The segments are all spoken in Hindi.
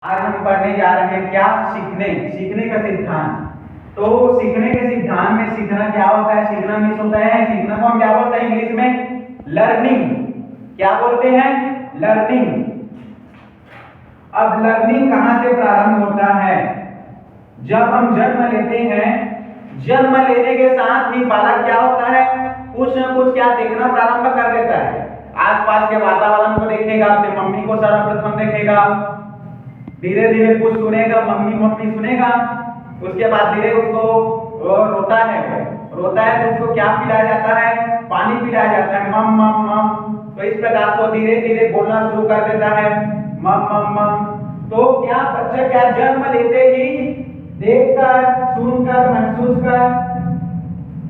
आज हम पढ़ने जा रहे हैं क्या सीखने का सिद्धांत। तो सीखने के सिद्धांत में सीखना क्या होता है, सीखना मीन्स होता है, सीखना को हम क्या बोलते हैं इंग्लिश में लर्निंग। क्या बोलते हैं? लर्निंग। अब लर्निंग कहां से प्रारंभ होता है? जब हम जन्म लेते हैं, जन्म लेने के साथ ही बालक क्या होता है, कुछ न कुछ क्या देखना प्रारंभ कर देता है। आसपास के वातावरण को देखेगा, अपने मम्मी को सर्वप्रथम देखेगा, धीरे धीरे कुछ सुनेगा, मम्मी मम्मी सुनेगा, उसके बाद धीरे उसको रोता है तो उसको क्या पिलाया जाता है? पानी पिलाया जाता है, मम मम मम। तो इस प्रकार से धीरे धीरे बोलना शुरू कर देता है, मम मम मम। तो क्या बच्चा क्या जन्म लेते ही देखकर, सुनकर, महसूस कर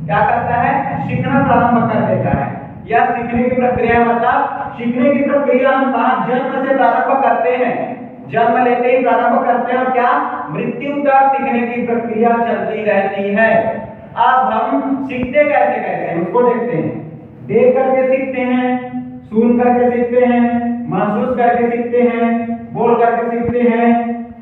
क्या करता है? सीखना प्रारंभ कर देता है। यह सीखने की प्रक्रिया, मतलब सीखने की प्रक्रिया हम कहाँ जन्म से प्रारंभ करते हैं, जन्म लेते ही प्रारंभ करते हैं और क्या मृत्यु तक सीखने की प्रक्रिया चलती रहती है। अब हम सीखते कैसे कैसे उसको देखते हैं। देख करके सीखते हैं, सुन करके सीखते हैं, महसूस करके सीखते हैं, बोल करके सीखते हैं,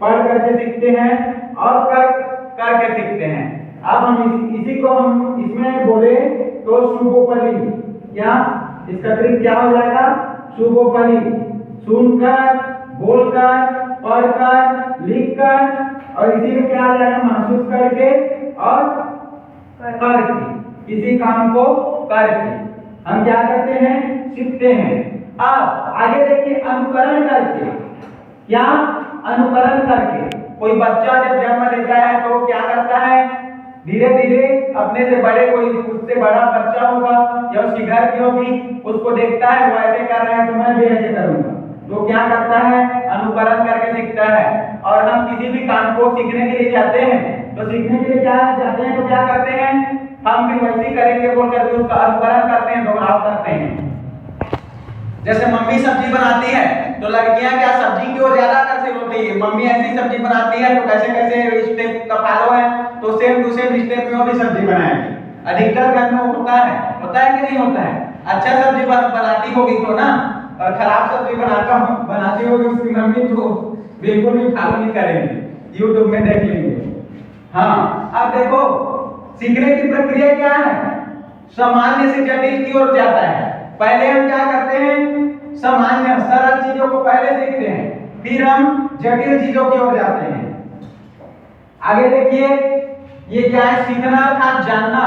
पढ़ करके सीखते हैं और कर करके सीखते हैं। अब हम इसी को हम इसमें बोले तो शुभोपली, क्या इसका ट्रिक क्या हो जाएगा? शुभोपली। सुनकर, बोलकर, पढ़कर, लिखकर और इसी में क्या आ जाएगा? महसूस करके और करके, किसी काम को करके हम क्या करते हैं? सीखते हैं। अब आगे देखिए, अनुकरण करके। क्या? अनुकरण करके। कोई बच्चा जब जन्म लेता है तो क्या करता है? धीरे धीरे अपने से बड़े, कोई उससे बड़ा बच्चा होगा या उसकी घर की होगी, उसको देखता है वो ऐसे कर रहा है तो मैं भी ऐसे करूंगा, तो क्या करता है? अनुकरण करके सीखता है। और हम किसी भी काम को सीखने के लिए जाते हैं तो सीखने के लिए क्या जाते हैं तो क्या करते हैं? हम भी वैसे ही करेंगे बोल करके उसका अनुकरण करते हैं, दोहराव करते हैं। जैसे मम्मी सब्जी बनाती है तो लड़कियां क्या सब्जी की ओर ज्यादा आकर्षित होती है, मम्मी ऐसी सब्जी बनाती है तो कैसे कैसे स्टेप का फॉलो है तो सेम टू सेम स्टेप में वो भी सब्जी बनाएगी। अधिकतर घर में होता है कि नहीं होता है? अच्छा सब्जी बनाती होगी तो ना, और खराब सब्जी बनाती होगी उसकी मम्मी तो बिल्कुल भी फॉलो नहीं करेंगे, यूट्यूब में देख लेंगे। हाँ, अब देखो सीखने की प्रक्रिया क्या है? सामान्य से जटिल की ओर जाता है। पहले हम क्या करते हैं? सामान्य सरल चीजों को पहले सीखते हैं, फिर हम जटिल चीजों की ओर जाते हैं। आगे देखिए, ये क्या है? सीखना अर्थात जानना।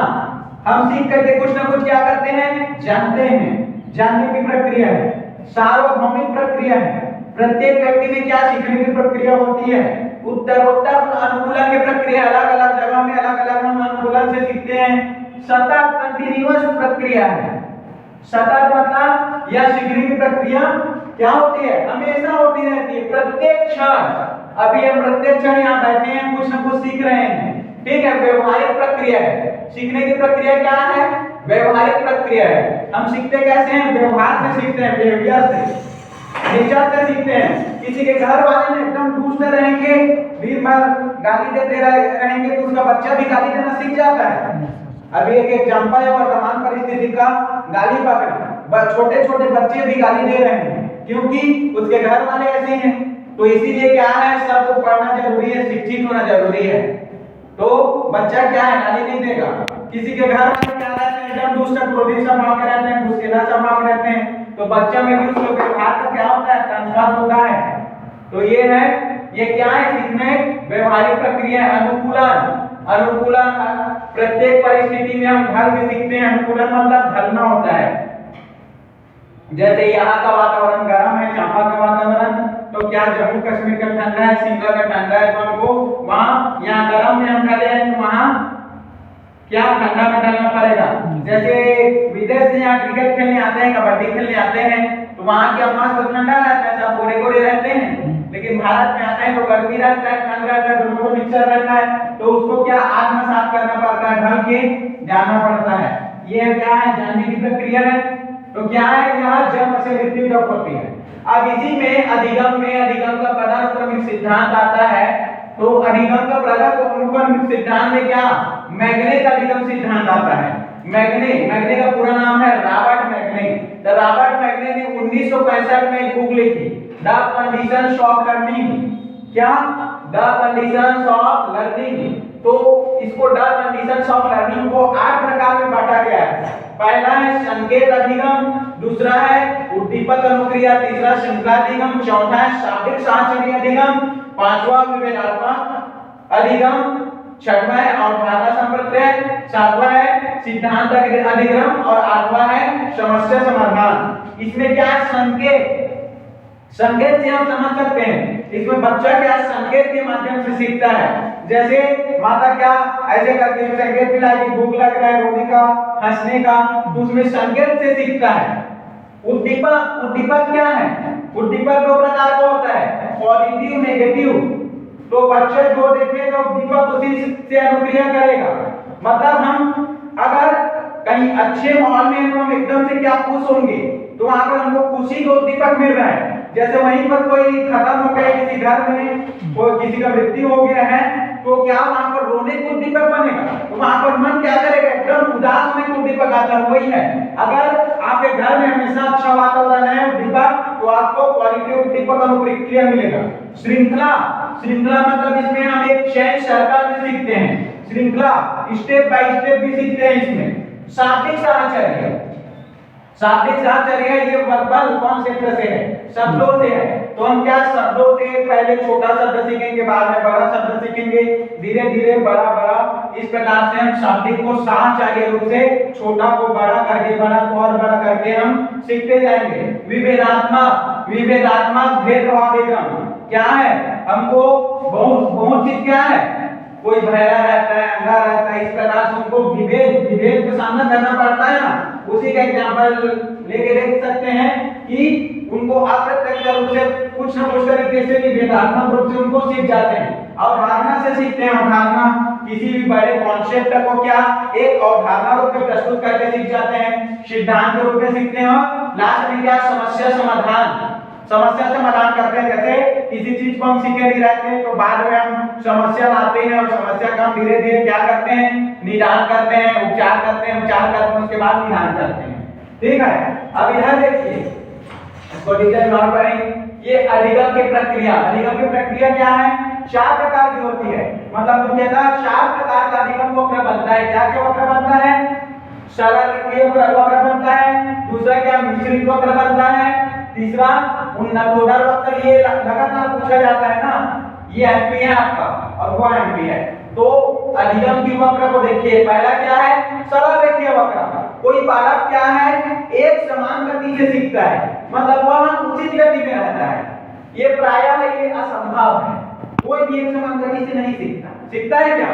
हम सीख करके कुछ ना कुछ क्या करते हैं? जानते हैं। जानने की प्रक्रिया है, सार्वभौमिक प्रक्रिया है। प्रत्येक व्यक्ति में क्या सीखने की प्रक्रिया होती है? उत्तरोत्तर अनुकूलन की प्रक्रिया, अलग अलग जगह में अलग अलग हम अनुकूलन से सीखते हैं। सतत कंटिन्यूअस प्रक्रिया है। सतत मतलब यह सीखने की प्रक्रिया क्या होती है? हमेशा होती रहती है, प्रत्येक क्षण। अभी हम प्रत्येक क्षण यहाँ बैठे हैं, कुछ ना कुछ सीख रहे हैं, ठीक है? व्यवहारिक प्रक्रिया है। सीखने की प्रक्रिया क्या है? व्यवहारिक प्रक्रिया है। हम सीखते कैसे हैं? व्यवहार से सीखते हैं, बिहेवियर से, नेचर से सीखते हैं। किसी के घर वाले ने एकदम दुष्ट रहेंगे, दिन भर गाली देते रहेंगे तो उसका बच्चा भी गाली देना सीख जाता है। अभी एक एग्जांपल है वर्तमान परिस्थिति का, गाली पकड़, छोटे छोटे बच्चे भी गाली दे रहे हैं क्योंकि उसके घर वाले ऐसे हैं। तो इसीलिए क्या है, सबको पढ़ना जरूरी है, शिक्षित होना जरूरी है। तो बच्चा क्या है, गाली नहीं देगा। किसी के घर वाले क्या रहते हैं, एकदम दुष्ट क्रोधी स्वभाव के रहते हैं, गुस्सेला स्वभाव रहते हैं, तो बच्चा में भी उसके व्यवहार का क्या होता है? ट्रांसफर होता है। तो ये है, ये क्या है? सीखने व्यवहारिक प्रक्रिया है। अनुकूलन, अनुकूलन प्रत्येक परिस्थिति में हम ढल के सीखते हैं। अनुकूलन मतलब ढलना होता है। जैसे यहाँ का वातावरण गर्म है, चांपा का वातावरण, तो क्या जम्मू कश्मीर का ठंडा है, शिमला का ठंडा है, तो हमको वहाँ यहाँ गर्म में हम ढले हैं तो वहाँ क्या ठंडा में ढलना पड़ेगा। जैसे विदेश से यहाँ क्रिकेट खेलने आते हैं, कबड्डी खेलने आते हैं, तो वहाँ क्या मस्त ठंडा रहता है, सब गोरे गोरे रहते हैं। लेकिन भारत में आते हैं तो गर्मी रहता है, ठंड रहता है, दोनों को मिक्सर रहता है, तो उसको क्या आत्मसात करना पड़ता है, ढल के जाना पड़ता है। ये क्या है? जानने की प्रक्रिया है। तो क्या है? यह जन्म से मृत्यु तक होती है। अब इसी में अधिगम का पदानुक्रमिक सिद्धांत आता है। तो अधिगम का पदानुक्रमिक सिद्धांत में क्या? मैग्ने का अधिगम सिद्धांत आता है। मैग्ने का पूरा नाम है रॉबर्ट मैग्ने। तो रॉबर्ट मैग्ने ने 1965 में एक बुक लिखी, द कंडीशंस ऑफ लर्निंग। क्या, द कंडीशंस ऑफ लर्निंग। तो इसको द कंडीशंस ऑफ लर्निंग को 8 प्रकार में बांटा गया है। पहला है संकेत अधिगम, दूसरा है उद्दीपक अनुक्रिया, तीसरा श्रृंखला अधिगम, चौथा है शाब्दिक साहचर्य अधिगम, पांचवा विभेदात्मक अधिगम, छठवां है अवधारणा संप्रत्यय, सातवां है सिद्धांत अधिगम और आठवां है समस्या समाधान। इसमें क्या है, संकेत। संकेत से हम समझ सकते हैं इसमें बच्चा क्या संकेत के माध्यम से सीखता है। जैसे माता क्या ऐसे करके संकेत मिलाएगी, भूख लग रहा है, रोने का, हंसने का, तो उसमें संकेत से सीखता है। उद्दीपक, उद्दीपक क्या है, उद्दीपक दो प्रकार का होता है, पॉजिटिव नेगेटिव। तो बच्चे जो देखेगा उद्दीपक उसी से अनुक्रिया करेगा। मतलब हम अगर कहीं अच्छे माहौल में हैं तो हम एकदम से क्या खुश होंगे, तो वहां पर हमको खुशी का उद्दीपक मिल रहा है। जैसे वहीं पर कोई खत्म हो गया, किसी घर में कोई किसी का मृत्यु हो गया है, तो क्या वहां पर रोने को उद्दीपक बनेगा, तो वहां पर मन क्या करेगा, एकदम उदास होने को उद्दीपक आता है। वही है, अगर आपके घर में हमेशा अच्छा वातावरण है उद्दीपक, तो आपको पॉजिटिव उद्दीपक अनुक्रिया मिलेगा। श्रृंखला, श्रृंखला मतलब इसमें हम एक चेन सर्कल में सीखते हैं, श्रृंखला स्टेप बाय स्टेप भी सीखते हैं इसमें। शाब्दिक साहचर्य, शाब्दिक साहचर्य ये वर्बल कॉन्सेप्ट से है, शब्दों से है। तो हम क्या शब्दों से पहले छोटा शब्द सीखेंगे, बाद में बड़ा शब्द सीखेंगे, धीरे धीरे बड़ा बड़ा, इस प्रकार से हम शाब्दिक को साहचर्य रूप से छोटा को बड़ा करके, बड़ा को और बड़ा करके हम सीखते जाएंगे। विभेदात्मक, विभेदात्मक भेदभाव अधिगम क्या है, हमको बहुत बहुत चीज क्या है, कोई बहरा रहता है, अंधा रहता है, इस प्रकार से उनको विभेद विभेद का सामना करना पड़ता है ना। उसी का एग्जांपल लेके देख सकते हैं कि उनको अप्रत्यक्ष रूप से कुछ न कुछ तरीके से विभेदात्मक रूप से उनको सीख जाते हैं। अवधारणा से सीखते हैं, अवधारणा किसी भी बड़े कॉन्सेप्ट को क्या एक अवधारणा रूप में प्रस्तुत करके सीख जाते हैं, सिद्धांत रूप में सीखते हैं, और लास्ट में क्या समस्या समाधान, समस्या समाधान करते हैं। जैसे किसी चीज को हम सीखे नहीं रहते हैं तो बाद में हम समस्या लाते हैं, और समस्या का हम धीरे धीरे क्या करते हैं, निदान करते हैं, उपचार करते हैं, उपचार करते हैं, उसके बाद निदान करते हैं। ठीक है, अब इधर देखिए, इसको डिटेल में पढ़ेंगे। ये अधिगम की प्रक्रिया, अधिगम की प्रक्रिया क्या है, 4 प्रकार की होती है। मतलब मुख्यतः 4 प्रकार का अधिगम वक्र बनता है। क्या क्या वक्र बनता है, सरल रेखीय वक्र बनता है, दूसरा क्या मिश्रित वक्र बनता है, तीसरा उन्नतोदर वक्र, ये लगातार पूछा जाता है ना, ये एमपी है आपका और वो एमपी है। तो अधिगम की वक्र को देखिए, पहला क्या है, सरल रेखीय वक्र। कोई बालक क्या है, एक समान गति से सीखता है, मतलब वह उचित गति में रहता है। ये प्रायः ये असंभव है, कोई भी एक समान गति से नहीं सीखता। सीखता है क्या,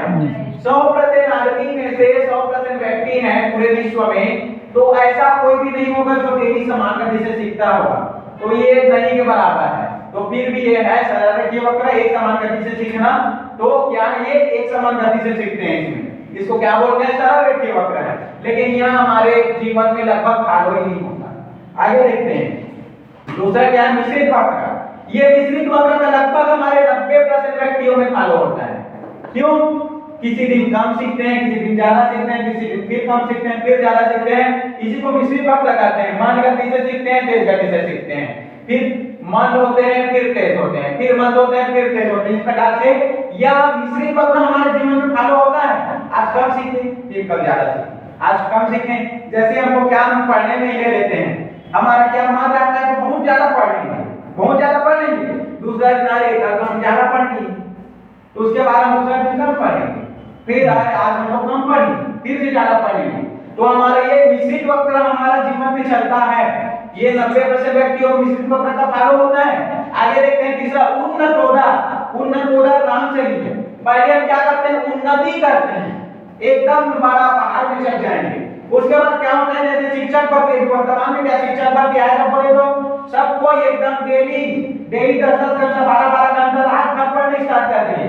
100% आदमी में से 100% व्यक्ति हैं पूरे विश्व में, तो ऐसा कोई भी नहीं होगा जो डेली समान गति से सीखता होगा, तो ये नहीं के बराबर है। तो फिर भी ये है सरल रेखीय वक्र, एक समान गति से सीखना। तो क्या ये एक समान गति से सीखते हैं, इसमें इसको क्या बोलते हैं, सरल रेखीय वक्र है। लेकिन यहाँ हमारे जीवन में लगभग फॉलो ही नहीं होता। आगे देखते हैं, दूसरा क्या है, मिश्रित वक्र। ये मिश्रित वक्र का लगभग हमारे 90% व्यक्तियों में फॉलो होता है। क्यों, किसी दिन कम सीखते हैं, किसी दिन ज्यादा सीखते हैं, किसी दिन फिर कम सीखते हैं, फिर ज्यादा सीखते हैं, इसी को मिश्रित वक्र कहते हैं। मंद गति से सीखते हैं, तेज गति से सीखते हैं, फिर मंद होते हैं, फिर तेज होते हैं, फिर मंद होते हैं, फिर तेज होते हैं। इस प्रकार से यह मिश्रित वक्र हमारे जीवन में फॉलो होता है। आज कम सीखें, फिर कल ज्यादा सीखें, आज कम सीखें। जैसे हमको क्या हम पढ़ने में ले लेते हैं, हमारा क्या मन रहता है कि बहुत ज्यादा पढ़ लेंगे, बहुत ज्यादा पढ़ लेंगे, दूसरा दिन आएगा तो हम ज्यादा पढ़ लेंगे, तो उसके बाद हम दूसरा दिन कम पढ़ेंगे, फिर आज हम लोग कम पढ़ेंगे, फिर से ज्यादा पढ़ेंगे। तो हमारा ये मिश्रित वक्र हमारा जीवन में चलता है। ये 90% व्यक्तियों को मिश्रित वक्र का फॉलो होता है। आगे देखते हैं तीसरा उन्नतोदर। उन्नतोदर नाम से ही है, पहले हम क्या करते हैं, उन्नति करते हैं, एकदम बड़ा पहाड़ में चढ़ जाएंगे। उसके बाद क्या होता है, जैसे शिक्षक भर्ती, वर्तमान में क्या शिक्षक भर्ती आएगा बोले तो सबको एकदम डेली 10-10 घंटा 12-12 घंटा रात भर पढ़ने स्टार्ट कर दिए।